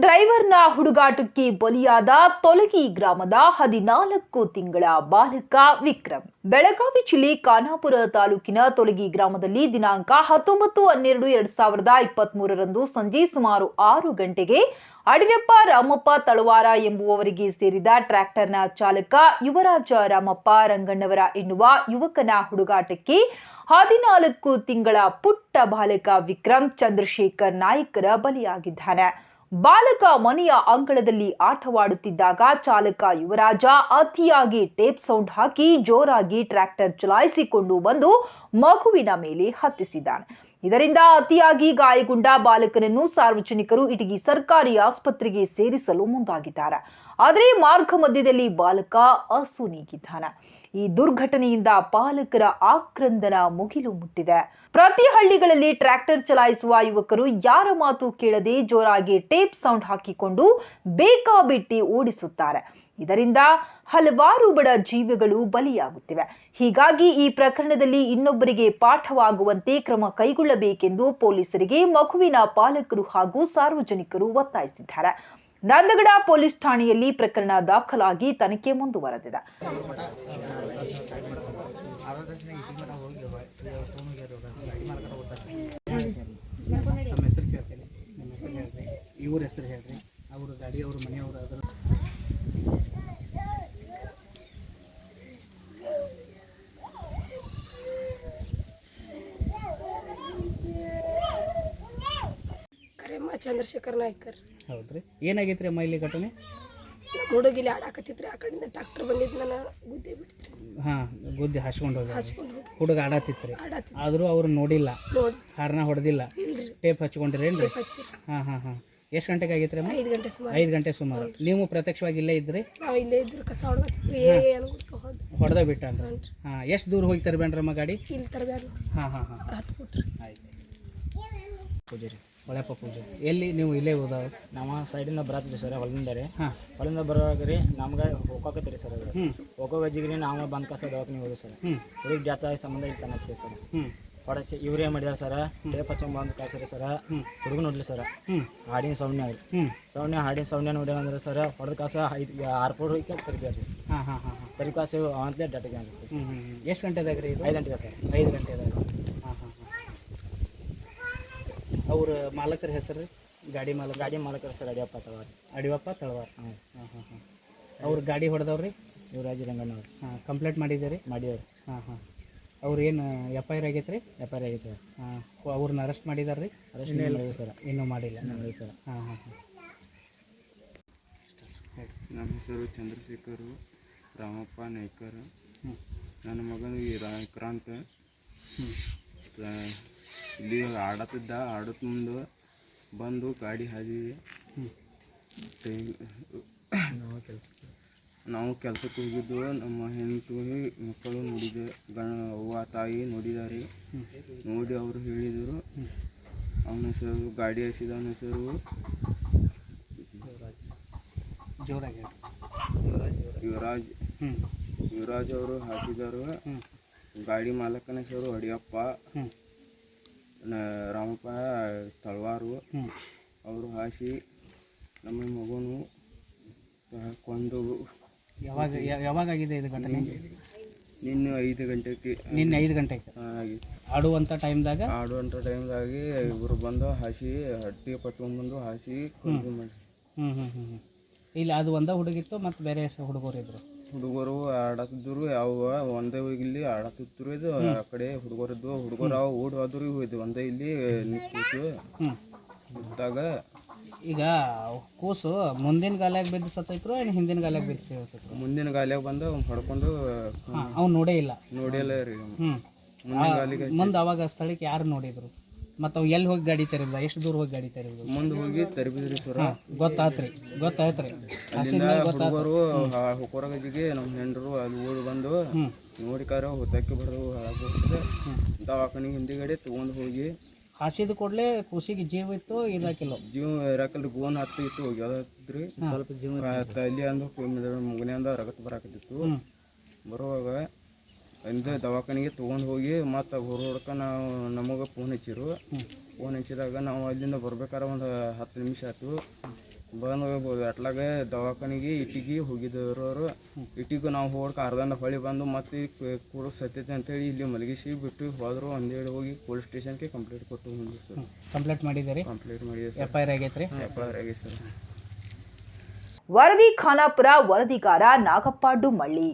ಡ್ರೈವರ್ನ ಹುಡುಗಾಟಕ್ಕೆ ಬಲಿಯಾದ ತೊಲಗಿ ಗ್ರಾಮದ 14 ತಿಂಗಳ ಬಾಲಕ ವಿಕ್ರಮ್. ಬೆಳಗಾವಿ ಜಿಲ್ಲೆ ಖಾನಾಪುರ ತಾಲೂಕಿನ ತೊಲಗಿ ಗ್ರಾಮದಲ್ಲಿ ದಿನಾಂಕ 19/12/2023 ರಂದು ಸಂಜೆ ಸುಮಾರು 6 ಗಂಟೆಗೆ ಅಡವ್ಯಪ್ಪ ರಾಮಪ್ಪ ತಳವಾರ ಎಂಬುವವರಿಗೆ ಸೇರಿದ ಟ್ರ್ಯಾಕ್ಟರ್ನ ಚಾಲಕ ಯುವರಾಜ ರಾಮಪ್ಪ ರಂಗಣ್ಣವರ ಎನ್ನುವ ಯುವಕನ ಹುಡುಗಾಟಕ್ಕೆ 14 ತಿಂಗಳ ಪುಟ್ಟ ಬಾಲಕ ವಿಕ್ರಮ್ ಚಂದ್ರಶೇಖರ್ ನಾಯ್ಕರ ಬಲಿಯಾಗಿದ್ದಾನೆ. ಬಾಲಕ ಮನೆಯ ಅಂಗಳದಲ್ಲಿ ಆಟವಾಡುತ್ತಿದ್ದಾಗ ಚಾಲಕ ಯುವರಾಜ ಅತಿಯಾಗಿ ಟೇಪ್ ಸೌಂಡ್ ಹಾಕಿ ಜೋರಾಗಿ ಟ್ರ್ಯಾಕ್ಟರ್ ಚಲಾಯಿಸಿಕೊಂಡು ಬಂದು ಮಗುವಿನ ಮೇಲೆ ಹತ್ತಿಸಿದ್ದಾನೆ. ಇದರಿಂದ ಅತಿಯಾಗಿ ಗಾಯಗೊಂಡ ಬಾಲಕನನ್ನು ಸಾರ್ವಜನಿಕರು ಇಟಗಿ ಸರ್ಕಾರಿ ಆಸ್ಪತ್ರೆಗೆ ಸೇರಿಸಲು ಮುಂದಾಗಿದ್ದಾರೆ. ಆದರೆ ಮಾರ್ಗ ಮಧ್ಯದಲ್ಲಿ ಬಾಲಕ ಅಸುನೀಗಿದ್ದಾನೆ. ಈ ದುರ್ಘಟನೆಯಿಂದ ಪಾಲಕರ ಆಕ್ರಂದನ ಮುಗಿಲು ಮುಟ್ಟಿದೆ. ಪ್ರತಿ ಹಳ್ಳಿಗಳಲ್ಲಿ ಟ್ರ್ಯಾಕ್ಟರ್ ಚಲಾಯಿಸುವ ಯುವಕರು ಯಾರ ಮಾತು ಕೇಳದೆ ಜೋರಾಗಿ ಟೇಪ್ ಸೌಂಡ್ ಹಾಕಿಕೊಂಡು ಬೇಕಾಬಿಟ್ಟಿ ಓಡಿಸುತ್ತಾರೆ. ಇದರಿಂದ ಹಲವಾರು ಬಡ ಜೀವಿಗಳು ಬಲಿಯಾಗುತ್ತಿವೆ. ಹೀಗಾಗಿ ಈ ಪ್ರಕರಣದಲ್ಲಿ ಇನ್ನೊಬ್ಬರಿಗೆ ಪಾಠವಾಗುವಂತೆ ಕ್ರಮ ಕೈಗೊಳ್ಳಬೇಕೆಂದು ಪೊಲೀಸರಿಗೆ ಮಗುವಿನ ಪಾಲಕರು ಹಾಗೂ ಸಾರ್ವಜನಿಕರು ಒತ್ತಾಯಿಸಿದ್ದಾರೆ. ನಂದಗಡ ಪೊಲೀಸ್ ಠಾಣೆಯಲ್ಲಿ ಪ್ರಕರಣ ದಾಖಲಾಗಿ ತನಿಖೆ ಮುಂದುವರೆದಿದೆ. ಇವ್ರ ಹೆಸರು ಹೇಳ್ರಿ, ಅವ್ರ ಗಾಡಿ ಅವ್ರ ಮನೆಯವರು ಅದರ ಕರೆಮ್ಮ ಚಂದ್ರಶೇಖರ್ ನಾಯ್ಕರ್. ಹೌದ್ರಿ, ಏನಾಗೈತ್ರಿ ಅಮ್ಮ ಇಲ್ಲಿ ಘಟನೆ? ಹುಡುಗಿಲಿ ಆಡಾಕತ್ತಿದ್ರಿ, ಆ ಕಡೆಯಿಂದ ಟ್ರಾಕ್ಟರ್ ಬಂದಿದ್ದು ನನ್ನ ಗುದ್ದೆ ಬಿಡ್ತ್ರಿ. ಗುದ್ದಿ ಹಾಸ್ಕೊಂಡು ಹೋಗಿ ಹುಡುಗ ಆಡತ್ತಿತ್ರಿ. ಆದರೂ ಅವ್ರು ನೋಡಿಲ್ಲ, ಹಾರ್ನ ಹೊಡೆದಿಲ್ಲ, ಟೇಪ್ ಹಚ್ಕೊಂಡಿರೇನ್ರಿ? ಎಷ್ಟು ಗಂಟೆಗೆ ಆಗೈತ್ರಿ ಅಮ್ಮ? 5 ಗಂಟೆ ಸುಮಾರು. 5 ಗಂಟೆ ಸುಮಾರು. ನೀವು ಪ್ರತ್ಯಕ್ಷವಾಗಿ ಇಲ್ಲೇ ಇದ್ರಿ? ನಾವು ಇಲ್ಲೇ ಇದ್ರು, ಕಸ ಹೊಡೆದ ಬಿಟ್ಟನ್ರಿ. ಎಷ್ಟು ದೂರ ಹೋಗಿ ತರಬೇನ್ರಮ್ಮ ಗಾಡಿ? ಇಲ್ಲಿ ತರಬೇಡ್ರಿ. 10 ಫುಟ್. ಆಯ್ತು. ಪೂಜಾರಿ ಒಳ್ಳೆಪ್ಪ ಪೂಜೆ ಎಲ್ಲಿ ನೀವು ಇಲ್ಲೇ ಹೋದಾವ? ನಮ್ಮ ಸೈಡಿಂದ ಬರತ್ತೀವಿ ಸರ್, ಹೊಲದಿಂದ ರೀ. ಹೊಲದಿಂದ ಬರುವಾಗ ರೀ ನಮ್ಗೆ ಹೋಗೋಕತ್ತೀರಿ ಸರ್. ಹೋಗೋ ಗಜ್ಜಿಗೆ ನಾವು ಬಂದ್ ಕಸ ದವಾಖಾನೆ ಹೋಗಿ ಸರ್. ಹುಡುಗ ಜಾತ ಸಂಬಂಧ ಇಲ್ಲಿ ತನತ್ತೀವಿ ಸರ್. ಹೊಡಸಿ ಇವ್ರೇನು ಮಾಡ್ಯಾರ ಸರ್, ಟೇಪ್ ಹಚ್ಚಂಗೆ ಬಂದು ಕಾಯಿಸ್ರಿ ಸರ್. ಹುಡುಗ ನೋಡ್ಲಿ ಸರ್, ಹಾಡಿನ ಸೌಂಡ್ನ್ಯ ರೀ. ಹಾಡಿನ ಸೌಂಡ್ನ್ಯ ನೋಡ್ಯಾವ ಅಂದ್ರೆ ಸರ್, ಹೊಡೆದ ಕಾಸ 6 ಫುಟ್ ಹೋಗಿ ತರಿಬ್ಯಾರ ರೀ. ತರಿಕಾಸು ಅವಂತಲೇ ಡಾಟಿಗೆ ಆಗಿರ್ತೀವಿ. ಎಷ್ಟು ಗಂಟೆದಾಗ ರೀ? 5 ಗಂಟೆಗೆ ಸರ್. 5 ಗಂಟೆದಾಗ. ಅವ್ರ ಮಾಲಕರ ಹೆಸರು ರೀ? ಗಾಡಿ ಮಾಲಕರು ಸರ್ ಅಡಿಯಪ್ಪ ತಳವಾರ. ಅಡಿಯಪ್ಪ ತಳವಾರ. ಅವ್ರ ಗಾಡಿ ಹೊಡೆದವ್ರಿ? ಯುವರಾಜ ರಂಗಣ್ಣವ್ರು. ಕಂಪ್ಲೇಂಟ್ ಮಾಡಿದ್ದೀರಿ? ಮಾಡಿದವ್ರಿ. ಅವ್ರು ಏನು FIR ಆಗೈತೆ ರೀ? FIR ಆಗೈತೆ ಸರ್. ಅವ್ರನ್ನ ಅರೆಸ್ಟ್ ಮಾಡಿದಾರೆ ರೀ? ಅರೆಸ್ಟ್ ಮಾಡಿಲ್ಲ ಸರ್, ಇನ್ನೂ ಮಾಡಿಲ್ಲ ಸರ್. ನಮ್ಮ ಹೆಸರು ಚಂದ್ರಶೇಖರ್ ರಾಮಪ್ಪ ನಾಯ್ಕರ್. ನನ್ನ ಮಗನು ವಿಕ್ರಾಂತ್ ಇಲ್ಲಿ ಆಡತ್ತಿದ್ದ. ಆಡತ್ ಮುಂದೆ ಬಂದು ಗಾಡಿ ಹಾದಿವಿ. ನಾವು ಕೆಲಸಕ್ಕೆ ಹೋಗಿದ್ದು. ನಮ್ಮ ಹೆಂಡತಿ ಮಕ್ಕಳು ನೋಡಿದೆ, ಅವ್ವ ತಾಯಿ ನೋಡಿದ್ದಾರೆ. ನೋಡಿ ಅವರು ಹೇಳಿದರು. ಅವನ ಹೆಸರು ಗಾಡಿ ಹಸಿದ ಅವನ ಹೆಸರು ಯುವರಾಜ್ ಅವರು ಹಾಸಿದರು. ಗಾಡಿ ಮಾಲಕನ ಹೆಸರು ಅಡಿಯಪ್ಪ ರಾಮಪ್ಪ ತಳವಾರು. ಅವರು ಹಾಸಿ ನಮ್ಮ ಮಗನು ಕೊಂದು. ಯಾವಾಗ ಆಗಿದೆ ಇದು ಘಟನೆ? ನಿನ್ನೆ 5 ಗಂಟೆಗೆ. ನಿನ್ನೆ 5 ಗಂಟೆಗೆ ಆಡುವಂಥ ಟೈಮ್ದಾಗ ಇವರು ಬಂದು ಹಾಸಿ ಹಟ್ಟಿ ಪಚ್ಕೊಂಡ್ಬಂದು ಹಾಸಿ ಕೊಂದು ಮಾಡಿ. ಇಲ್ಲಿ ಅದು ಒಂದೇ ಹುಡುಗಿತ್ತು, ಮತ್ತು ಬೇರೆ ಹುಡುಗರು ಇದ್ರು? ಹುಡುಗರು ಆಡತ್ತಿದ್ರು. ಯಾವ ಒಂದೇ ಇಲ್ಲಿ ಆಡತ್ತಿದ್ರು. ಇದು ಆ ಕಡೆ ಹುಡುಗರಿದ್ದು. ಹುಡುಗರು ಅವು ಓಡಿ ಹೋದ್ರು. ಇದು ಒಂದೇ ಇಲ್ಲಿ ನಿಂತು ಇದ್ದಾಗ ಈಗ ಕೂಸು ಮುಂದಿನ ಗಾಲ್ಯಾಗ ಬಿದ್ದು ಸತ್ತೈತ್ರು, ಏನು ಹಿಂದಿನ ಗಾಲ್ಯಾಗ ಬಿದ್ದು ಸತ್ತೈತ್ರು? ಮುಂದಿನ ಗಾಲ್ಯಾಗ ಬಂದು ಹೊಡ್ಕೊಂಡು. ಅವ್ನು ನೋಡೇ ಇಲ್ಲ? ನೋಡಿಲ್ಲ ರೀ. ಮುಂದೆ ಅವಾಗ ಸ್ಥಳಕ್ಕೆ ಯಾರು ನೋಡಿದ್ರು? ಮತ್ತು ಅವು ಎಲ್ಲಿ ಹೋಗಿ ಗಾಡಿ ತರಿದ? ಎಷ್ಟು ದೂರ ಹೋಗಿ ಗಾಡಿ ತರಿದ್ರು? ಮುಂದೆ ಹೋಗಿ ತರಿಬಿದ್ರಿ ಸರ್. ಗೊತ್ತಾಯ್ತ್ರಿ. ಹುಡುಗರು ಹೊರಗಜಿಗೆ ನಮ್ಮ ಹೆಂಡರು ಅಲ್ಲಿ ಓಡಿ ಬಂದು ನೋಡಿಕಾರ ಹೊತ್ತಕ್ಕೆ ಬರೋದು ಹಾಳಾಗ್ಬಿಡ್ತದೆ. ದವಾಖಾನಿಗೆ ಹಿಂದಿಗಡೆ ತೊಗೊಂಡು ಹೋಗಿ ಹಾಸಿದ ಕೂಡಲೇ ಖುಷಿಗೆ ಜೀವ ಇತ್ತು ಇರಾಕಿಲ್ಲ? ಜೀವ ಇರಾಕಲ್ರಿ. ಗೋನ್ ಹತ್ತು ಇತ್ತು ಹೋಗ್ಯದ್ರಿ. ಸ್ವಲ್ಪ ಜೀವ ತಲೆ ಅಂದು ಮುಗನೆ ಅಂದ ರಗತ್ ಬರಾಕತ್ತಿತ್ತು. ಬರುವಾಗ ಇಂದ ದವಾಖಾನೆಗೆ ತೊಗೊಂಡು ಹೋಗಿ ಮತ್ತು ಹೊರಡ್ಕ ನಾವು ನಮಗೆ ಫೋನ್ ಹಚ್ಚಿರು. ಫೋನ್ ಹಚ್ಚಿದಾಗ ನಾವು ಅಲ್ಲಿಂದ ಬರ್ಬೇಕಾದ್ರೆ ಒಂದು 10 ನಿಮಿಷ ಆಯ್ತು. ಬಂದು ಹೋಗ್ಬೋದು ಅಟ್ಲಾಗ ದವಾಖಾನಿಗೆ ಇಟ್ಟಿಗೆ ಹೋಗಿದ್ದವ್ರು ಅವರು ಇಟ್ಟಿಗೂ ನಾವು ಹೋಗಕ್ಕೆ ಅರ್ಧಂದ ಹೊಳಿ ಬಂದು ಮತ್ತೆ ಕೂಡ ಸತ್ತೈತೆ ಅಂತೇಳಿ ಇಲ್ಲಿ ಮಲಗಿಸಿ ಬಿಟ್ಟು ಹೋದ್ರು ಒಂದೇಳಿ ಹೋಗಿ ಪೊಲೀಸ್ ಸ್ಟೇಷನ್ಗೆ ಕಂಪ್ಲೇಂಟ್ ಕೊಟ್ಟು ಬಂದ್ವಿ ಸರ್. ಕಂಪ್ಲೇಂಟ್ ಮಾಡಿದ್ದೀರಿ? ಕಂಪ್ಲೇಂಟ್ ಮಾಡಿದೆ ಸರ್. FIR ಆಗೈತೆ ರೀ? FIR ಆಗೈತೆ ಸರ್. ವರದಿ ಖಾನಾಪುರ, ವರದಿಗಾರ ನಾಗಪ್ಪ ಡುಮ್ಮಳ್ಳಿ.